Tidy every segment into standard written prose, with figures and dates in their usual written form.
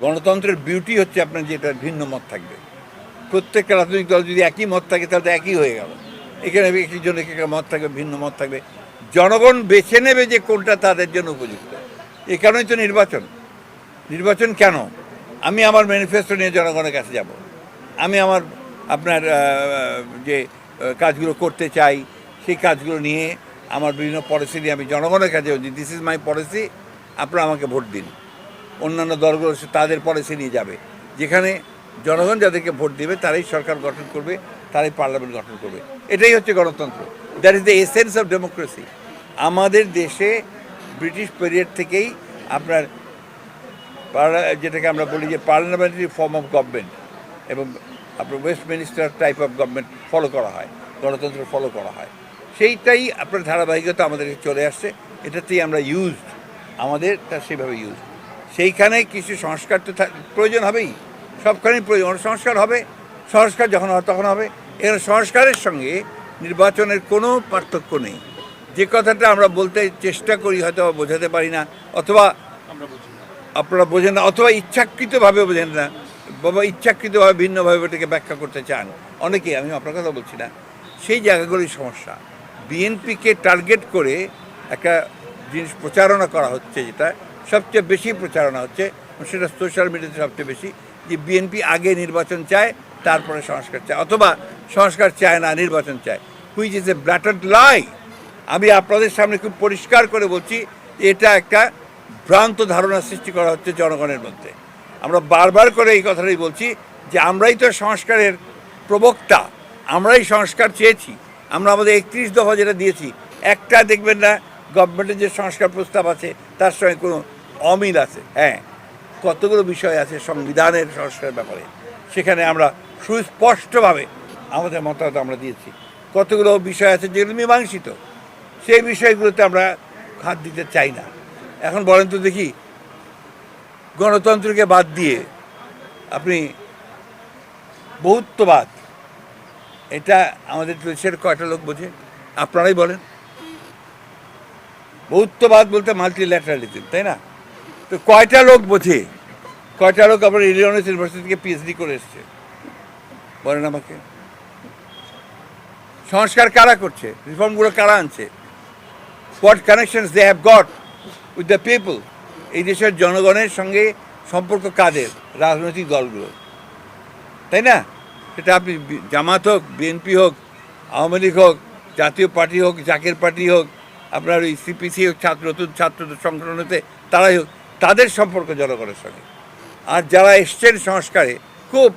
গণতন্ত্রের বিউটি হচ্ছে আপনার যেটা ভিন্ন মত থাকবে। প্রত্যেকটা রাজনৈতিক দল যদি একই মত থাকে তাহলে তো একই হয়ে গেল। এখানে একটি জন এক একটা মত থাকবে, ভিন্ন মত থাকবে। জনগণ বেছে নেবে যে কোনটা তাদের জন্য উপযুক্ত। এ কারণেই তো নির্বাচন। নির্বাচন কেন? আমি আমার ম্যানিফেস্টো নিয়ে জনগণের কাছে যাব। আমি আমার আপনার যে কাজগুলো করতে চাই সেই কাজগুলো নিয়ে আমার বিভিন্ন পলিসি নিয়ে আমি জনগণের কাছে বলছি, দিস ইজ মাই পলিসি, আপনারা আমাকে ভোট দিন। অন্যান্য দলগুলো তাদের পলিসি নিয়ে যাবে। যেখানে জনগণ যাদেরকে ভোট দেবে তারাই সরকার গঠন করবে, তারাই পার্লামেন্ট গঠন করবে। এটাই হচ্ছে গণতন্ত্র। That is the essence of democracy. আমাদের দেশে ব্রিটিশ পিরিয়ড থেকেই আপনার যেটাকে আমরা বলি যে পার্লামেন্টারি ফর্ম অফ গভর্নমেন্ট এবং আপনার Westminster type of government follow করা হয়, গণতন্ত্র ফলো করা হয়। সেইটাই আপনার ধারাবাহিকতা আমাদেরকে চলে আসছে। এটাতেই আমরা ইউজড, আমাদেরটা সেভাবে ইউজ। সেইখানে কিছু সংস্কার তো প্রয়োজন হবেই, সবখানেই প্রয়োজন। সংস্কার হবে, সংস্কার যখন হয় তখন হবে। এখানে সংস্কারের সঙ্গে নির্বাচনের কোনো পার্থক্য নেই। যে কথাটা আমরা বলতে চেষ্টা করি হয়তো বোঝাতে পারি না, অথবা আপনারা বোঝেন না, অথবা ইচ্ছাকৃতভাবে বোঝেন না, বাবা ইচ্ছাকৃতভাবে ভিন্নভাবে এটাকে ব্যাখ্যা করতে চান অনেকেই, আমি আপনার কথা বলছি না। সেই জায়গাগুলোই সমস্যা। বিএনপিকে টার্গেট করে একটা জিনিস প্রচারণা করা হচ্ছে, যেটা সবচেয়ে বেশি প্রচারণা হচ্ছে, সেটা সোশ্যাল মিডিয়াতে সবচেয়ে বেশি, যে বিএনপি আগে নির্বাচন চায় তারপরে সংস্কার চায়, অথবা সংস্কার চায় না নির্বাচন চায়, হুইচ ইজ এ ব্ল্যাটার্ড লাই। আমি আপনাদের সামনে খুব পরিষ্কার করে বলছি, এটা একটা ভ্রান্ত ধারণা সৃষ্টি করা হচ্ছে জনগণের মধ্যে। আমরা বারবার করে এই কথাটাই বলছি যে আমরাই তো সংস্কারের প্রবক্তা, আমরাই সংস্কার চেয়েছি। আমরা আমাদের 31 দফা যেটা দিয়েছি, একটা দেখবেন না গভর্নমেন্টের যে সংস্কার প্রস্তাব আছে তার সঙ্গে কোনো অমিল আছে। হ্যাঁ, কতগুলো বিষয় আছে সংবিধানের সংস্কারের ব্যাপারে, সেখানে আমরা সুস্পষ্টভাবে আমাদের মতামত আমরা দিয়েছি। কতগুলো বিষয় আছে যেগুলো মীমাংসিত, সেই বিষয়গুলোতে আমরা হাত দিতে চাই না। এখন বলেন তো দেখি, গণতন্ত্রকে বাদ দিয়ে আপনি বহুত্ববাদ, এটা আমাদের দেশের কয়টা লোক বোঝে? আপনারাই বলেন। বহুত্ববাদ বলতে মাল্টিল্যাটারালিজম, তাই না? তো কয়টা লোক বোঝে? কয়টা লোক আপনার ইলিনয়েস ইউনিভার্সিটি থেকে পিএইচডি করে এসছে? বলেন আমাকে। সংস্কার কারা করছে? রিফর্মগুলো কারা আনছে? What connections they have got with the people? এই দেশের জনগণের সঙ্গে সম্পর্ক কাদের? রাজনৈতিক দলগুলো, তাই না? সেটা আপনি জামাত হোক, বিএনপি হোক, আওয়ামী লীগ হোক, জাতীয় পার্টি হোক, জাকের পার্টি হোক, আপনার ওই সিপিসি হোক, নতুন ছাত্র সংগঠনতে তারাই হোক, তাদের সম্পর্ক জনগণের সঙ্গে। আর যারা এসছেন সংস্কারে, খুব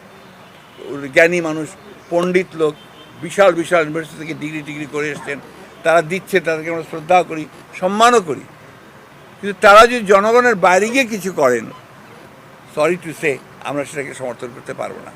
জ্ঞানী মানুষ, পণ্ডিত লোক, বিশাল বিশাল ইউনিভার্সিটি থেকে ডিগ্রি করে এসছেন, তারা দিচ্ছে, তাদেরকে আমরা শ্রদ্ধাও করি, সম্মানও করি। কিন্তু তারা যদি জনগণের বাইরে গিয়ে কিছু করেন, সরি টু সে, আমরা সেটাকে সমর্থন করতে পারবো না।